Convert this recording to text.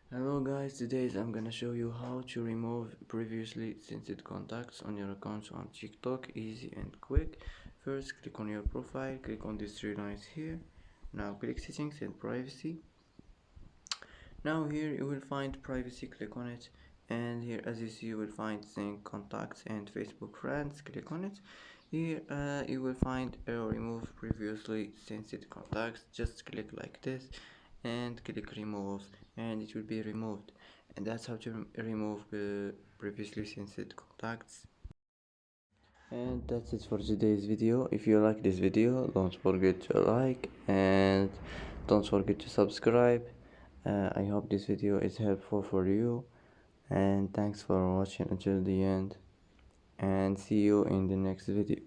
Hello guys, today I'm gonna show you how to remove previously censored contacts on your accounts on TikTok. Easy and quick. First, click on your profile, click on these three lines here. Now click settings and privacy. Now here you will find privacy, click on it, and here as you see you will find sync contacts and Facebook friends. Click on it. Here you will find remove previously censored contacts. Just click like this and click remove, and it will be removed. And that's how to remove previously censored contacts. And that's it for today's video. If you like this video, don't forget to like and don't forget to subscribe. I hope this video is helpful for you, and thanks for watching until the end, and see you in the next video.